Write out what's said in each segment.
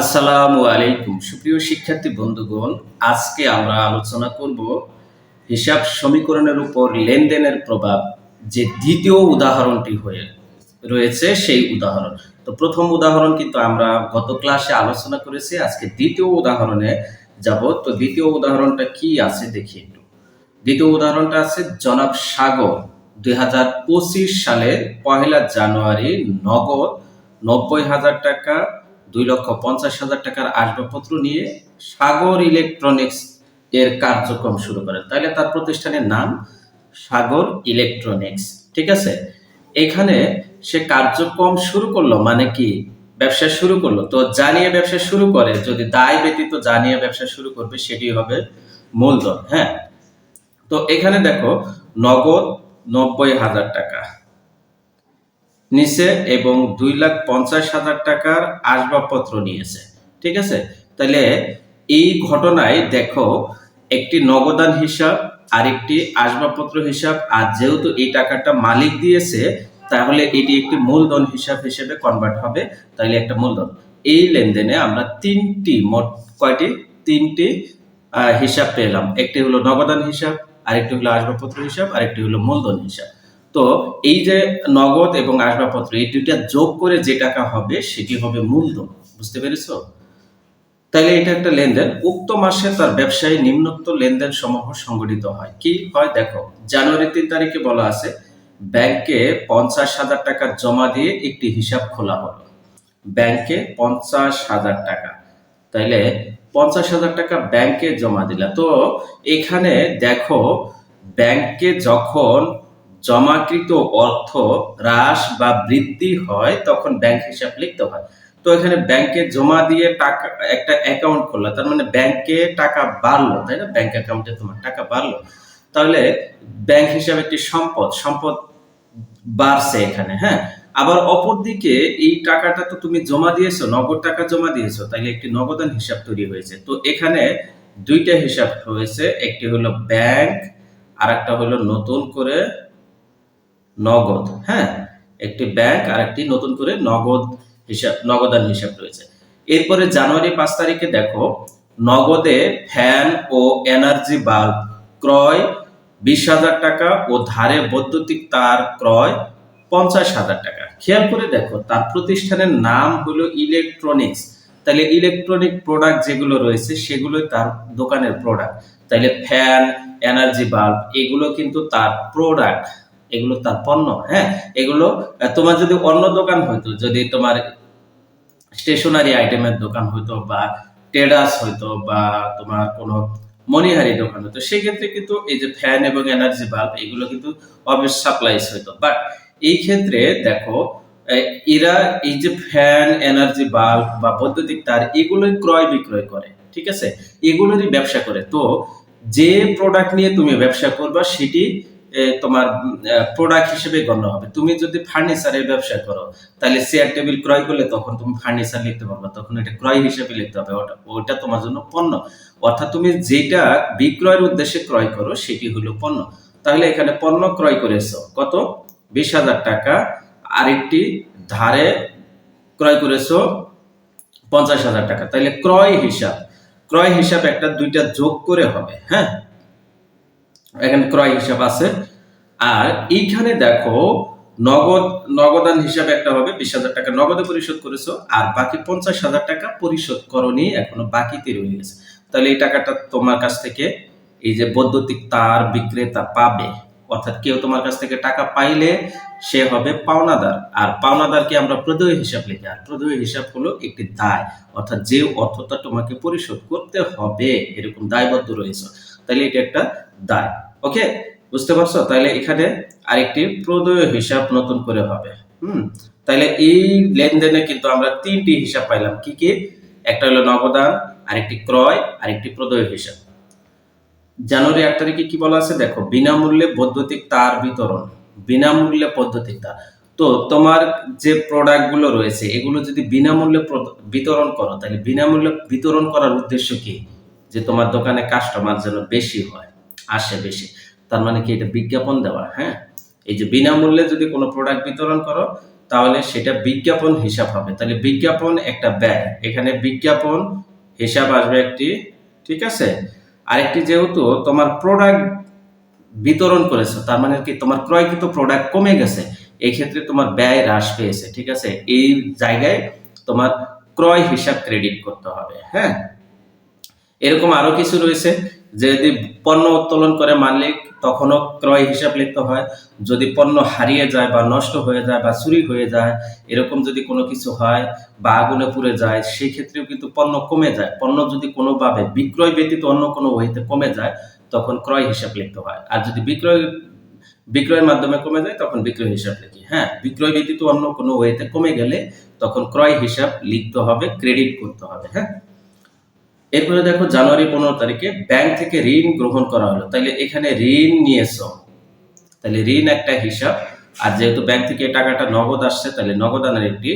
আসসালামু আলাইকুম সুপ্রিয় শিক্ষার্থী বন্ধুগণ, আজকে আমরা আলোচনা করব হিসাব সমীকরণের উপর লেনদেনের প্রভাব। যে দ্বিতীয় উদাহরণটি হয়ে রয়েছে সেই উদাহরণ। তো প্রথম উদাহরণ কিন্তু আমরা গত ক্লাসে আলোচনা করেছি, আজকে দ্বিতীয় উদাহরণে যাব। তো দ্বিতীয় উদাহরণটা কি আছে দেখি একটু। দ্বিতীয় উদাহরণটা আছে জনাব সাগর 2025 সালের 1 জানুয়ারি নগদ 90,000 টাকা, 2,50,000 টাকার আসবাবপত্র নিয়ে সাগর ইলেকট্রনিক্স এর কার্যক্রম শুরু করেন। তাহলে তার প্রতিষ্ঠানের নাম সাগর ইলেকট্রনিক্স। ঠিক আছে, এখানে সে কার্যক্রম শুরু করলো মানে কি, ব্যবসা শুরু করলো। তো জানিয়ে ব্যবসা শুরু করে, যদি দায় ব্যতীত জানিয়ে ব্যবসা শুরু করবে সেটি হবে মূলধন। হ্যাঁ, তো এখানে দেখো নগদ 90,000 টাকা নিচে এবং 2,50,000 টাকার আসবাবপত্র নিয়েছে। ঠিক আছে, তাহলে এই ঘটনায় দেখো একটি নগদান হিসাব আর একটি আসবাবপত্র হিসাব, আর যেহেতু এই টাকাটা মালিক দিয়েছে তাহলে এটি একটি মূলধন হিসাব হিসেবে কনভার্ট হবে, তাহলে একটা মূলধন। এই লেনদেনে আমরা মোট কয়টি, তিনটি হিসাব পেলাম। একটি হলো নগদান হিসাব, আরেকটি হলো আসবাবপত্র হিসাব, আরেকটি হলো মূলধন হিসাব। তো এই যে নগদ এবং আসবাবপত্র এই দুইটা যোগ করে যে টাকা হবে সেটি হবে মূলধন। বুঝতে পেরেছো? তাইলে এটা একটা লেনদেন। উক্ত মাসে তার ব্যবসায়ী নিম্নোক্ত লেনদেন সমূহ সংঘটিত হয়। কি হয় দেখো, জানুয়ারি 3 তারিখে বলা আছে ব্যাংকে 50,000 টাকা জমা দিয়ে একটি হিসাব খোলা হলো। ব্যাংকে 50,000 টাকা, তাইলে 50,000 টাকা ব্যাংকে জমা দিলা। তো এখানে দেখো ব্যাংকে যখন জমাকৃত অর্থ হ্রাস বা বৃদ্ধি হয় তখন ব্যাংক হিসাব লিখতে হয়। তো এখানে ব্যাংকে জমা দিয়ে টাকা একটা অ্যাকাউন্ট করলো, তার মানে ব্যাংকে টাকা বাড়লো, তাই না? ব্যাংক অ্যাকাউন্টে তোমার টাকা বাড়লো, তাহলে ব্যাংক হিসাবে একটি সম্পদ সম্পদ বাড়ছে এখানে। হ্যাঁ, আবার অপরদিকে এই টাকাটা তো তুমি জমা দিয়েছো, নগদ টাকা জমা দিয়েছো, তাইলে একটি নগদান হিসাব তৈরি হয়েছে। তো এখানে দুইটা হিসাব হয়েছে, একটি হলো ব্যাংক আর একটা হলো নতুন করে নগদ। হ্যাঁ, একটি ব্যাংক আর একটি নতুন করে নগদ হিসাব, নগদান হিসাব রয়েছে। এরপরে জানুয়ারি 5 তারিখে দেখো নগদে ফ্যান ও এনার্জি বাল্ব ক্রয় 20,000 টাকা ও ধারে বৈদ্যুতিক তার ক্রয় 50,000 টাকা। খেয়াল করে দেখো তার প্রতিষ্ঠানের নাম হলো ইলেকট্রনিক্স, তাহলে ইলেকট্রনিক প্রোডাক্ট যেগুলো রয়েছে সেগুলোই তার দোকানের প্রোডাক্ট। তাহলে ফ্যান, এনার্জি বাল্ব এগুলো কিন্তু তার প্রোডাক্ট, এগুলো তার পণ্য। হ্যাঁ, এগুলো তোমার যদি অন্য দোকান হইতো, যদি তোমার স্টেশনারি আইটেমের দোকান হইতো বা ট্রেডার্স হইতো বা তোমার কোনো মনিহারি দোকান হইতো, সেক্ষেত্রে কিন্তু এই যে ফ্যান এবং এনার্জি বাল্ব এগুলো কিন্তু অবশ্যই সাপ্লাইস হইতো। বাট এই ক্ষেত্রে দেখো এরা এই যে ফ্যান, এনার্জি বাল্ব বা বৈদ্যুতিক তার এগুলোই ক্রয় বিক্রয় করে। ঠিক আছে, এগুলোরই ব্যবসা করে। তো যে প্রোডাক্ট নিয়ে তুমি ব্যবসা করবা সেটি তোমার প্রোডাক্ট হিসেবে গণ্য হবে। তুমি যদি ফার্নিচারের ব্যবসা করো তাহলে চেয়ার টেবিল ক্রয় করলে তখন তুমি ফার্নিচার লিখতে পারবে, তখন এটা ক্রয় হিসেবে লিখতে হবে, ওটা তোমার জন্য পণ্য। অর্থাৎ তুমি যেটা বিক্রয়ের উদ্দেশ্যে ক্রয় করো সেটি হলো পণ্য। তাহলে এখানে পণ্য ক্রয় করেছো কত, 20,000 টাকা, আরেকটি ধারে ক্রয় করেছো 50,000 টাকা। তাহলে ক্রয় হিসাব একটা দুইটা যোগ করে হবে। হ্যাঁ, এখানে ক্রয় হিসাব আছে। আর এইখানে দেখো নগদান হিসাবে একটা হবে, 20,000 টাকা নগদে পরিশোধ করেছো আর বাকি 50,000 টাকা পরিশোধ করনি, এখনো বাকিতে রয়ে গেছে। তাহলে এই টাকাটা তোমার কাছ থেকে এই যে বৈদ্যুতিক তার বিক্রেতা পাবে। অর্থাৎ কেউ তোমার কাছ থেকে টাকা পাইলে সে হবে পাওনাদার, আর পাওনাদারকে আমরা প্রদেয় হিসাব লিখি। আর প্রদেয় হিসাব হলো একটি দায়, অর্থাৎ যে অর্থটা তোমাকে পরিশোধ করতে হবে এরকম দায়বদ্ধ রয়েছে, তাহলে এটা একটা দায়। ওকে, বুঝতে পারছো? তাহলে এখানে আরেকটি প্রদেয় হিসাব নতুন করে হবে। তাহলে এই লেনদেনে কিন্তু আমরা তিনটি হিসাব পাইলাম। কি কি? একটা হলো নগদান, আরেকটি ক্রয়, আরেকটি প্রদেয় হিসাব। জানুয়ারি 8 তারিখে কি বলা আছে দেখো, বিনামূল্যে বৈদ্যুতিক তার বিতরণ। বিনামূল্যে বৈদ্যুতিক তার, তো তোমার যে প্রোডাক্ট গুলো রয়েছে এগুলো যদি বিনামূল্যে বিতরণ করো, তাহলে বিনামূল্যে বিতরণ করার উদ্দেশ্য কি, যে তোমার দোকানে কাস্টমার যেন বেশি হয়, আসে বেশি। তার মানে কি, এটা বিজ্ঞাপন দেওয়া। হ্যাঁ, এই যে বিনামূল্যে যদি কোনো প্রোডাক্ট বিতরণ করো তাহলে সেটা বিজ্ঞাপন হিসাব হবে। তাহলে বিজ্ঞাপন একটা ব্যয়, এখানে বিজ্ঞাপন হিসাব আসবে একটি, ঠিক আছে। আরেকটি যেহেতু তোমার প্রোডাক্ট বিতরণ করেছো, তার মানে কি তোমার ক্রয়কৃত প্রোডাক্ট কমে গেছে, এই ক্ষেত্রে তোমার ব্যয় হ্রাস পেয়েছে, ঠিক আছে। এই জায়গায় তোমার ক্রয় হিসাব ক্রেডিট করতে হবে। হ্যাঁ, এরকম আরো কিছু রয়েছে, যদি পণ্য উত্তোলন করে মালিক তখনও ক্রয় হিসাব লিখতে হয়। যদি পণ্য হারিয়ে যায় বা নষ্ট হয়ে যায় বা চুরি হয়ে যায়, এরকম যদি কোনো কিছু হয় বা আগুনে পুড়ে যায়, সেই ক্ষেত্রেও কিন্তু পণ্য কমে যায়। পণ্য যদি কোনোভাবে বিক্রয় ব্যতীত অন্য কোনো ওয়েতে কমে যায়, তখন ক্রয় হিসাব লিখতে হয়। আর যদি বিক্রয়ের মাধ্যমে কমে যায়, তখন বিক্রয় হিসাব লিখি। হ্যাঁ, বিক্রয় ব্যতীত অন্য কোনো ওয়েতে কমে গেলে তখন ক্রয় হিসাব লিখতে হবে, ক্রেডিট করতে হবে। হ্যাঁ, এরপরে দেখো জানুয়ারি 15 তারিখে ব্যাংক থেকে ঋণ গ্রহণ করা হলো। তাইলে এখানে ঋণ নিয়েছো, তাহলে ঋণ একটা হিসাব। আর যেহেতু ব্যাংক থেকে টাকাটা নগদ আসছে, তাহলে নগদানের একটি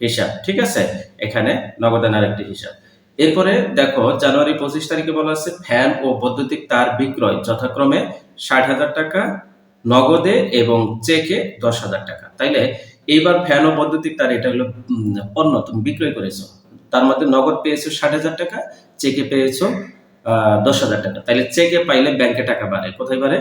হিসাব, ঠিক আছে। এখানে নগদানের একটি হিসাব। এরপরে দেখো জানুয়ারি 25 তারিখে বলা আছে ফ্যান ও বৈদ্যুতিক তার বিক্রয় যথাক্রমে 60,000 টাকা নগদে এবং চেকে 10,000 টাকা। তাইলে এইবার ফ্যান ও বৈদ্যুতিক তার এটা হলো পণ্য তুমি বিক্রয় করেছো, তার মধ্যে নগদ পেয়েছো 60,000 টাকা, চেকে পেয়েছো 10,000 টাকা। তাহলে চেকে পাইলে ব্যাংকে টাকা বাড়ে, কোথায় বাড়ে?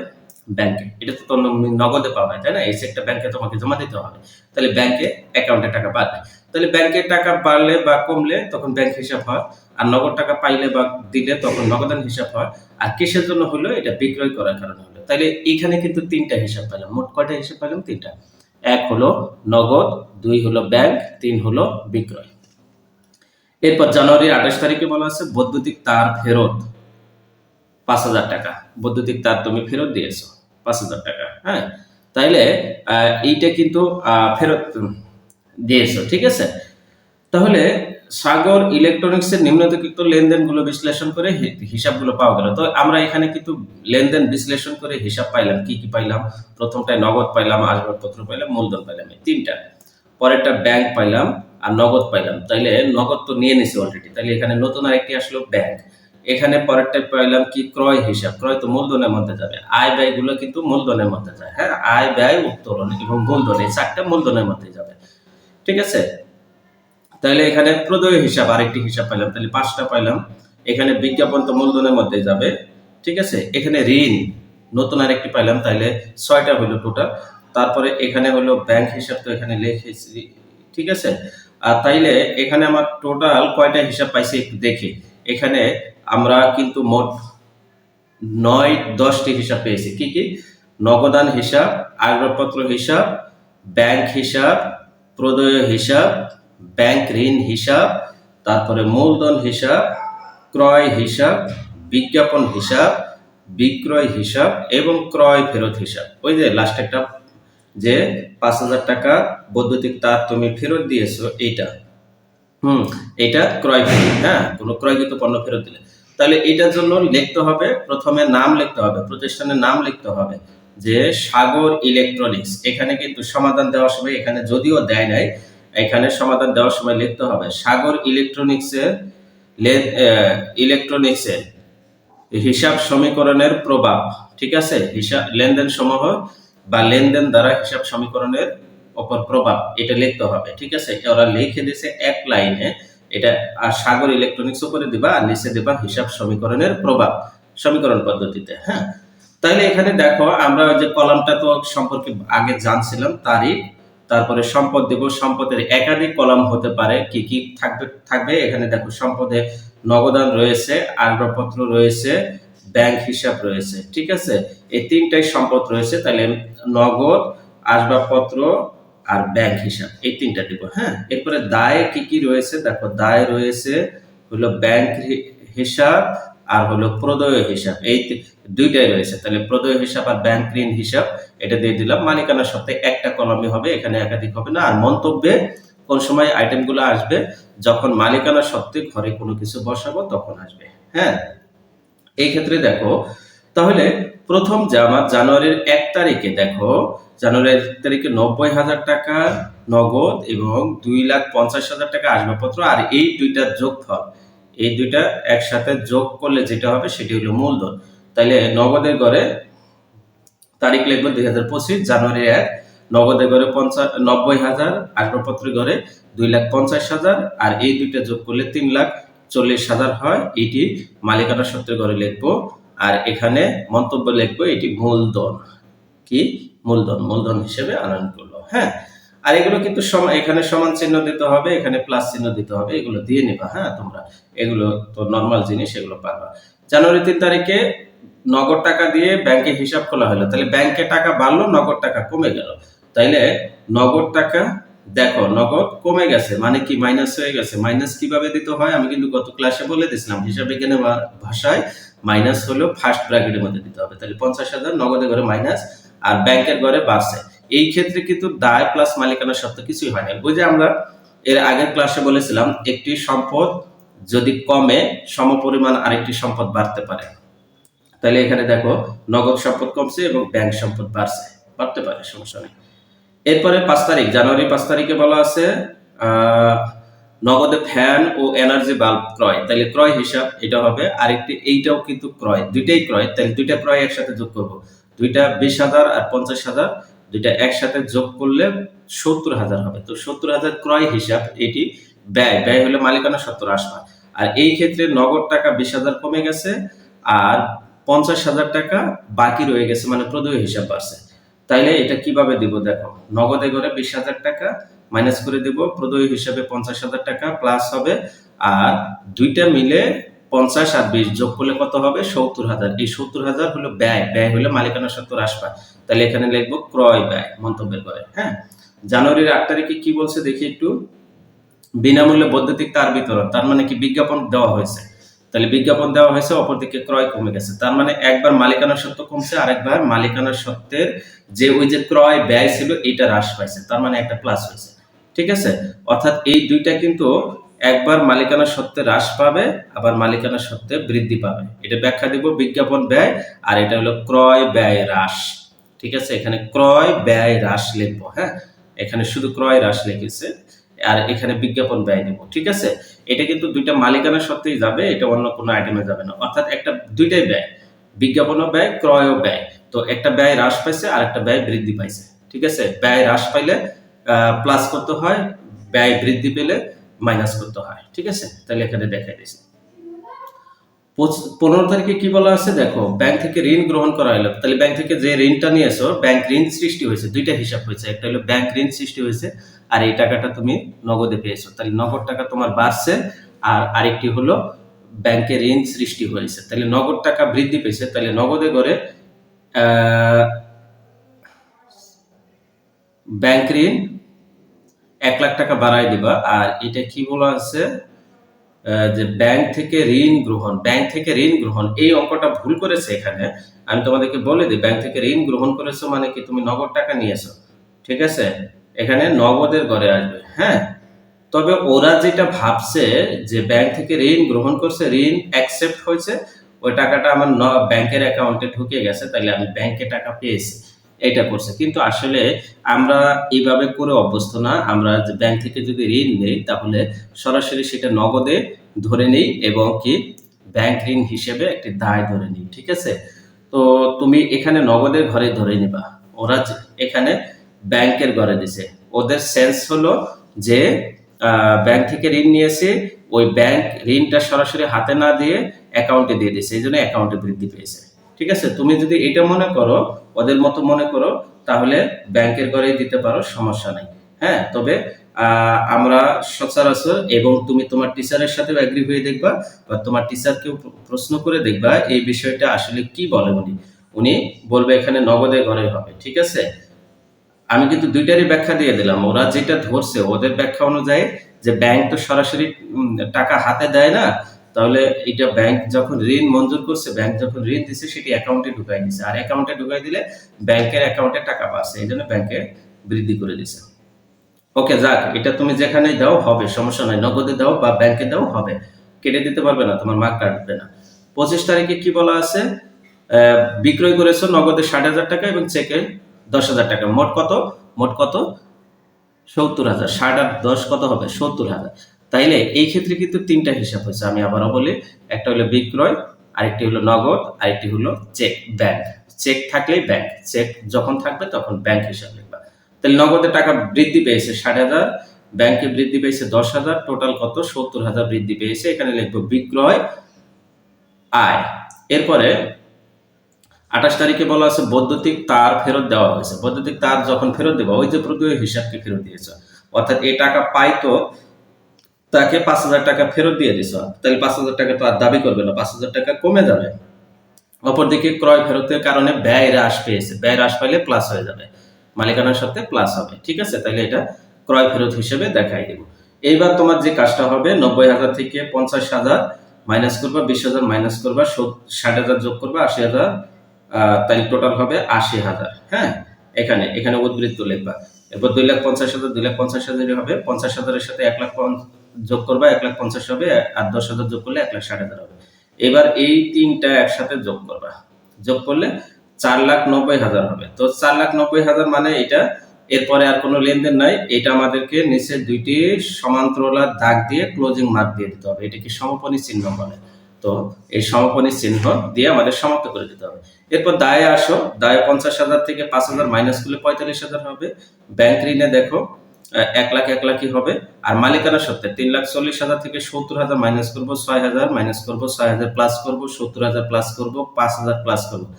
ব্যাংকে। এটা তো নগদে পাওয়া হয়, তাই না? এই চেকটা ব্যাংকে তোমাকে জমা দিতে হবে, তাহলে ব্যাংকে অ্যাকাউন্টে টাকা বাড়বে। তাহলে ব্যাংকে টাকা বাড়লে বা কমলে তখন ব্যাংক হিসাব হয়, আর নগদ টাকা পাইলে বা দিলে তখন নগদান হিসাব হয়। আর কিসের জন্য হলো? এটা বিক্রয় করার কারণে হলো। তাহলে এখানে কিন্তু তিনটা হিসাব পেলাম। মোট কয়টা হিসাব পেলাম? তিনটা। এক হলো নগদ, দুই হলো ব্যাংক, তিন হলো বিক্রয়। এরপর জানুয়ারির 28 তারিখে বলা আছে বৈদ্যুতিক তার ফেরত 5,000 টাকা। বৈদ্যুতিক তার তুমি ফেরত দিয়েছো 5,000 টাকা। হ্যাঁ, তাইলে এইটা কিন্তু ফেরত দিয়েছো, ঠিক আছে। তাহলে সাগর ইলেকট্রনিক্স এর নিম্নলিখিত লেনদেনগুলো বিশ্লেষণ করে হিসাবগুলো পাওয়া গেল। তো আমরা এখানে কিন্তু লেনদেন বিশ্লেষণ করে হিসাব পাইলাম। কি কি পাইলাম? প্রথমটায় নগদ পাইলাম, আসবাবপত্র পাইলাম, মূলধন পাইলাম, এই তিনটা। পরেরটা ব্যাংক পাইলাম আর নগদ পাইলাম। তাইলে নগদ তো নিয়ে নিছি অলরেডি, তাইলে এখানে নতুন আরেকটি আসলো ব্যাংক। এখানে পরেরটা পাইলাম কি? ক্রয় হিসাব। ক্রয় তো মূলধনের মধ্যে যাবে, আয় ব্যয়গুলো কিন্তু মূলধনের মধ্যে যায়। হ্যাঁ, আয় ব্যয় উত্তোলন এবং মূলধন, এই চারটা মূলধনের মধ্যে যাবে, ঠিক আছে। তাহলে এখানে প্রদেয় হিসাব আরেকটি হিসাব পাইলাম, তাহলে 5টা পাইলাম। এখানে বিজ্ঞাপন তো মূলধনের মধ্যে যাবে, ঠিক আছে। এখানে ঋণ নতুন আরেকটি পাইলাম, তাহলে 6টা হইলো টোটাল। তারপরে এখানে হলো ব্যাংক হিসাব, তো এখানে লিখেছি, ঠিক আছে। আর তাইলে এখানে আমার টোটাল কয়টা হিসাব পাইছি একটু দেখি। এখানে আমরা কিন্তু মোট 9-10টি হিসাব পেয়েছি। কি কি? নগদান হিসাব, আসবাবপত্র হিসাব, ব্যাংক হিসাব, প্রদেয় হিসাব, ব্যাংক ঋণ হিসাব, তারপরে মূলধন হিসাব, ক্রয় হিসাব, বিজ্ঞাপন হিসাব, বিক্রয় হিসাব এবং ক্রয় ফেরত হিসাব। ওই যে লাস্ট একটা যে 5,000 টাকা বৈদ্যুতিক তার তুমি ফেরত দিয়েছো, এইটা এটা ক্রয় ফেরত। হ্যাঁ, কোনো ক্রয়কৃত পণ্য ফেরত দিলে, তাহলে এটার জন্য লিখতে হবে, প্রথমে নাম লিখতে হবে, প্রতিষ্ঠানের নাম লিখতে হবে যে সাগর ইলেকট্রনিক্স। এখানে কিন্তু সমাধান দেওয়ার সময়, এখানে যদিও দেয় নাই, এখানে সমাধান দেওয়ার সময় লিখতে হবে সাগর ইলেকট্রনিক্সের হিসাব সমীকরণের প্রভাব, ঠিক আছে। হিসাব লেনদেন সমূহ বা লেনদেন দ্বারা হিসাব সমীকরণের অপর প্রভাব, এটা লিখতে হবে, ঠিক আছে। ওরা লিখে দিয়েছে এক লাইনে এটা। আর সাগর ইলেকট্রনিক্স উপরে দিবা আর নিচে দিবা হিসাব সমীকরণের প্রভাব, সমীকরণ পদ্ধতিতে। হ্যাঁ, তাহলে এখানে দেখো আমরা যে কলামটা তো সম্পর্কে আগে জানছিলাম, তারিখ, তারপরে সম্পদ দেব। সম্পদের একাধিক কলাম হতে পারে, কি কি থাকবে এখানে দেখো। সম্পদে নগদান রয়েছে, আসবাবপত্র রয়েছে, ব্যাংক হিসাব রয়েছে, ঠিক আছে। এই তিনটাই সম্পদ রয়েছে, তাহলে নগদ, আসবাবপত্র আর ব্যাংক হিসাব, এই তিনটা দিব। হ্যাঁ, এরপরে দায় কি কি রয়েছে দেখো। দায় রয়েছে হলো ব্যাংক হিসাব আর হলো প্রদেয় হিসাব, এই দুইটাই রয়েছে। তাহলে প্রদেয় হিসাব আর ব্যাংক ঋণ হিসাব এটা দিয়ে দিলাম। মালিকানা সত্ত্বে একটা কলামই হবে, এখানে একাধিক হবে না। আর মন্তব্যে কোন সময় আইটেমগুলো আসবে? যখন মালিকানা সত্ত্বে ঘরে কোনো কিছু বসাবো তখন আসবে। হ্যাঁ, এই ক্ষেত্রে দেখো, তাহলে প্রথম যে আমার জানুয়ারির 1 তারিখে দেখো, জানুয়ারির 1 তারিখে 90,000 টাকা নগদ এবং 2,50,000 টাকা আসবাবপত্র। আর এই দুইটার যোগফল, এই দুইটা একসাথে যোগ করলে যেটা হবে সেটি হলো মূলধন। তাইলে নগদের ঘরে তারিখ লিখবো 2025 জানুয়ারি 1, নগদে গড়ে 90,000, আসবাবপত্র গড়ে 2,50,000, আর এই দুইটা যোগ করলে 3,40,000 হয়। এটি মালিকানা সূত্রে গড়ে লিখবো। আর এখানে মন্তব্য লিখবো এটি মূলধন, কি মূলধন হিসেবে আনয়ন করলো। হ্যাঁ, আর এগুলো কিন্তু এখানে সমান চিহ্ন দিতে হবে, এখানে প্লাস চিহ্ন দিতে হবে, এগুলো দিয়ে নিবা। হ্যাঁ, তোমরা এগুলো তো নরমাল জিনিস, এগুলো পারবা। জানুয়ারি 3 তারিখে নগদ টাকা দিয়ে ব্যাংকে হিসাব খোলা হলো, তাহলে ব্যাংকে টাকা বাড়লো, নগদ টাকা কমে গেল। তাইলে নগদ টাকা দেখো নগদ কমে গেছে মানে কি মাইনাস হয়ে গেছে। মাইনাস কিভাবে দিতে হয় আমি কিন্তু গত ক্লাসে বলে দিয়েছিলাম। হিসাব বিজ্ঞানের ভাষায় মাইনাস হলো ফার্স্ট ব্র্যাকেটের মধ্যে দিতে হবে। তাহলে 50,000 নগদে ঘরে মাইনাস, আর ব্যাংকের ঘরে বাড়ছে। এই ক্ষেত্রে কিন্তু দায় প্লাস মালিকানা সত্ত্ব কিছুই হয় না। ওই যে আমরা এর আগের ক্লাসে বলেছিলাম একটি সম্পদ যদি কমে সমপরিমাণ আরেকটি সম্পদ বাড়তে পারে। তাহলে এখানে দেখো নগদ সম্পদ কমছে এবং ব্যাংক সম্পদ বাড়তে পারে, সমস্যা নেই। এরপরে 5 তারিখ, জানুয়ারি 5 তারিখে বলা আছে নগদে ফ্যান ও এনার্জি বাল্ব ক্রয়। তাহলে ক্রয় হিসাব এটা হবে। আরেকটি এইটাও কিন্তু ক্রয়, দুইটাই ক্রয়। তাহলে দুইটা ক্রয় একসাথে যোগ করব। দুইটা 20,000 আর 50,000, দুইটা একসাথে যোগ করলে 70,000 হবে। তো 70,000 ক্রয় হিসাব। এটি ব্যয় হলে মালিকানা সত্ত্ব হ্রাস পায়। আর এই ক্ষেত্রে নগদ টাকা 20,000 কমে গেছে, আর 50,000 টাকা বাকি রয়ে গেছে, মানে প্রদেয় হিসাব বাড়ছে। তাইলে এটা কিভাবে দিব দেখো, নগদে করে 20,000 টাকা মাইনাস করে দেব, প্রদেয় হিসাবে 50,000 টাকা প্লাস হবে, আর দুইটা মিলে 50 আর 20 যোগ করলে কত হবে 70,000। এই 70,000 হলো ব্যয় হলে মালিকানা সত্ত্ব হ্রাস পায়। তাহলে এখানে লিখবো ক্রয় ব্যয় মন্তব্যের পরে। হ্যাঁ, জানুয়ারির 8 তারিখে কি বলছে দেখি একটু, বিনামূল্যে বৈদ্যুতিক তার বিতরণ। তার মানে কি বিজ্ঞাপন দেওয়া হয়েছে। তাহলে বিজ্ঞাপন দেওয়া হয়েছে, অপরদিকে ক্রয় কমে গেছে। তার মানে একবার মালিকানা সত্ত্ব কমছে, আরেকবার মালিকানা সত্ত্বের যে ওই যে ক্রয় ব্যয় ছিল এটা হ্রাস পাইছে, তার মানে একটা প্লাস হয়েছে। ঠিক আছে, অর্থাৎ এই দুইটা কিন্তু একবার মালিকানা সত্ত্বে হ্রাস পাবে, আবার মালিকানা সত্ত্বে বৃদ্ধি পাবে। এটা ব্যাখ্যা দিব বিজ্ঞাপন ব্যয়, আর এটা হলো ক্রয় ব্যয় হ্রাস। ঠিক আছে, এখানে ক্রয় ব্যয় হ্রাস লিখবো। হ্যাঁ, এখানে শুধু ক্রয় হ্রাস লিখেছে, আর এখানে বিজ্ঞাপন ব্যয় দেব। ঠিক আছে, এটা কিন্তু দুইটা মালিকানা সত্ত্বেই যাবে, এটা অন্য কোনো আইটেমে যাবে না। অর্থাৎ একটা দুইটাই ব্যয়, বিজ্ঞাপনও ব্যয়, ক্রয়ও ব্যয়। তো একটা ব্যয় হ্রাস পাইছে আর একটা ব্যয় বৃদ্ধি পাইছে। ঠিক আছে, ব্যয় হ্রাস পাইলে প্লাস করতে হয়, ব্যয় বৃদ্ধি পেলে মাইনাস করতে হয়। ঠিক আছে, তাহলে এখানে দেখাই দিয়েছি। 15 তারিখে কি বলা আছে দেখো, ব্যাংক থেকে ঋণ গ্রহণ করা হলো। তাহলে ব্যাংক থেকে যে ঋণটা নিয়েছো, ব্যাংক ঋণ সৃষ্টি হয়েছে, দুইটা হিসাব হয়েছে। একটা হলো ব্যাংক ঋণ সৃষ্টি হয়েছে, আর এই টাকাটা তুমি নগদে পেয়েছো। তাহলে নগদ টাকা তোমার বাড়ছে, আর আরেকটি হলো ব্যাংকে ঋণ সৃষ্টি হয়েছে। তাহলে নগদ টাকা বৃদ্ধি পেয়েছে। তাহলে নগদে করে ব্যাংক ঋণ 1 লাখ টাকা বাড়ায় দিবা। আর এটা কি বলা আছে যে ব্যাংক থেকে ঋণ গ্রহণ, এই অঙ্কটা ভুল করেছে এখানে। আমি তোমাদেরকে বলে দিই, ব্যাংক থেকে ঋণ গ্রহণ করেছো মানে কি তুমি নগদ টাকা নিয়েছো। ঠিক আছে, এখানে নগদের ঘরে আসবে। হ্যাঁ, তবে ওরা যেটা ভাবছে যে ব্যাংক থেকে ঋণ গ্রহণ করছে, ঋণ অ্যাকসেপ্ট হয়েছে, ওই টাকাটা আমার ব্যাংকের অ্যাকাউন্টে ঢুকে গেছে, তাইলে আমি ব্যাংকে টাকা পেয়েছি, এটা করছে। কিন্তু আসলে আমরা এইভাবে করে অভ্যস্ত না। আমরা ব্যাংক থেকে যদি ঋণ নেই তাহলে সরাসরি সেটা নগদে ধরে নেই, এবং কি ব্যাংক ঋণ হিসেবে একটি দায় ধরে নিই। ঠিক আছে, তো তুমি এখানে নগদের ঘরে ধরে নিবা। ওরা এখানে ব্যাংকের ঘরে দিছে, ওদের সেন্স হলো যে ব্যাংক থেকে ঋণ নিয়েছে, ওই ব্যাংক ঋণটা সরাসরি হাতে না দিয়ে অ্যাকাউন্টে দিয়ে দিয়েছে, এই জন্য অ্যাকাউন্টে বৃদ্ধি পেয়েছে। ঠিক আছে, তুমি যদি এটা মনে করো, ওদের মতো মনে করো, তাহলে ব্যাংকের ঘরে দিতে পারো, সমস্যা নাই। হ্যাঁ, তবে আমরা সচরাচর, এবং তুমি তোমার টিচারের সাথে এগ্রি হয়ে দেখবা, বা তোমার টিচারকেও প্রশ্ন করে দেখবা এই বিষয়টা আসলে কি বলে। উনি বলবে এখানে নগদে ঘরে হবে। ঠিক আছে, আমি কিন্তু দুইটারই ব্যাখ্যা দিয়ে দিলাম। ওরা যেটা ধরছে ওদের ব্যাখ্যা অনুযায়ী যে ব্যাংক তো সরাসরি টাকা হাতে দেয় না, তাহলে এটা ব্যাংক যখন ঋণ মঞ্জুর করছে, ব্যাংক যখন ঋণ দিচ্ছে সেটি অ্যাকাউন্টে ঢুকাই দিচ্ছে, আর অ্যাকাউন্টে ঢুকাই দিলে ব্যাংকের অ্যাকাউন্টে টাকা পাচ্ছে, এই জন্য ব্যাংকে বৃদ্ধি করে দিচ্ছে। ওকে, যাক, এটা তুমি যেখানে দাও হবে, সমস্যা নাই। নগদে দাও বা ব্যাংকে দাও হবে, কেটে দিতে পারবে না, তোমার মার্ক কাটবে না। 25 তারিখে কি বলা আছে, বিক্রয় করেছো নগদে 60,000 টাকা এবং চেকে 10,000 টাকা, মোট কত 70,000। 60 আর 10 কত হবে 70,000। তাইলে এই ক্ষেত্রে কিন্তু তিনটা হিসাব হয়েছে। আমি আবারও বলি, একটা হলো বিক্রয়, আরেকটি হলো নগদ, আরেকটি হলো চেক ব্যাংক। চেক থাকলেই ব্যাংক, চেক যখন থাকবে তখন ব্যাংক হিসাব লিখবা। তো তাহলে নগদে টাকা বৃদ্ধি পেয়েছে 60,000, ব্যাংকে বৃদ্ধি পেয়েছে 10,000, টোটাল কত 70,000 বৃদ্ধি পেয়েছে। এখানে লিখবো বিক্রয় আয়। এরপরে 28 তারিখে বলা আছে বৈদ্যুতিক তার ফেরত দেওয়া হয়েছে। বৈদ্যুতিক তার যখন ফেরত দেবো ওই যে প্রদেয় হিসাবকে ফেরত দিয়েছ, অর্থাৎ এই টাকা পাইতো তাকে 5,000 টাকা ফেরত দিয়ে দিছ, তাহলে 5,000 টাকা তো আর দাবি করবে না, 5,000 টাকা কমে যাবে। অপরদিকে ক্রয় ফেরতের কারণে ব্যয় হ্রাস পেয়েছে, ব্যয় হ্রাস পাইলে প্লাস হয়ে যাবে, মালিকানার সাথে প্লাস হবে। ঠিক আছে, তাহলে এটা ক্রয় ফেরত হিসেবে দেখাই দেব। এইবার তোমার যে কাজটা হবে 90,000 থেকে 50,000 মাইনাস করবা, 20,000 মাইনাস করবা, 60,000 যোগ করবা, 80,000, তাহলে টোটাল হবে 80,000। হ্যাঁ, এখানে উদ্বৃত্ত লিখবা। এরপর 2,50,000 2,50,000 হবে, 50,000 এর সাথে 1,50,000 যোগ করবা, 1,50,000 হবে, আর 10,000 যোগ করলে 1,60,000 হবে। এবার এই তিনটা একসাথে যোগ করবা, যোগ করলে 4,90,000 হবে। তো 4,90,000 মানে এটা, এরপরে আর কোনো লেনদেন নাই। এটা আমাদেরকে নিচে দুইটি সমান্তরাল দাগ দিয়ে ক্লোজিং মার্ক দিয়ে দিতে হবে, এটাকে সমাপনী চিহ্ন বলে। তো এই সমাপনী চিহ্ন দিয়ে আমাদের সমাপ্ত করে দিতে হবে। এরপর দায়ে আসো, দায়ে 50,000 থেকে 5,000 মাইনাস করলে 45,000 হবে। ব্যাংক ঋণে দেখো 1,00,000 হবে। আর মালিকানা সত্ত্বে 3,40,000 থেকে 70,000 মাইনাস করবো, 6,000 মাইনাস করবো, 6,000 প্লাস করবো, 70,000 প্লাস করবো, 5,000 প্লাস করবো,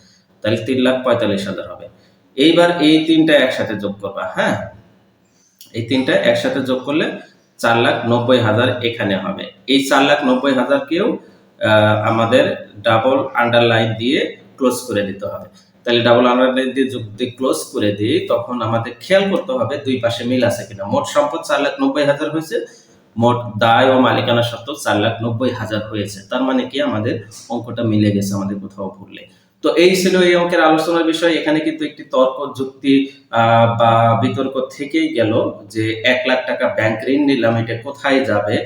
তাহলে 3,45,000 হবে। এইবার এই তিনটা একসাথে যোগ করবা। হ্যাঁ, এই তিনটা একসাথে যোগ করলে 4,90,000 এখানে হবে। এই 4,90,000 কেও আমাদের ডাবল আন্ডারলাইন দিয়ে ক্লোজ করে দিতে হবে। তাহলে ডাবল আন্ডারলাইন দিয়ে যদি ক্লোজ করে দিই তখন আমাদের খেয়াল করতে হবে দুই পাশে মিল আছে কিনা। মোট সম্পদ 4,90,000 হয়েছে, মোট দায় ও মালিকানা সত্ত্ব 4,90,000 হয়েছে। তার মানে কি আমাদের অঙ্কটা মিলে গেছে, আমাদের কোথাও ভুললে। তো এই ছিল এই অঙ্কের আলোচনার বিষয়। এখানে কিন্তু একটি তর্ক যুক্তি বা বিতর্ক থেকেই গেল যে 1,00,000 টাকা ব্যাংক ঋণ নিলাম, এটা কোথায় যাবে।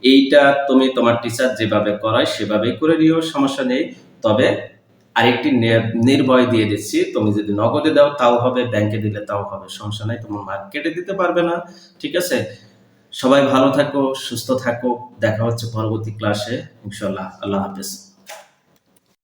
এইটা তুমি তোমার টিচার যেভাবে করায় সেভাবেই করে নিও, সমস্যা নেই। তবে আরেকটি নির্ভয় দিয়ে দিচ্ছি, তুমি যদি নগদে দাও তাও হবে, ব্যাংকে দিলে তাও হবে, সমস্যা নাই, তোমার মার্ক কেটে দিতে পারবে না। ঠিক আছে, সবাই ভালো থাকো, সুস্থ থাকো, দেখা হচ্ছে পরবর্তী ক্লাসে ইনশাআল্লাহ। আল্লাহ হাফেজ।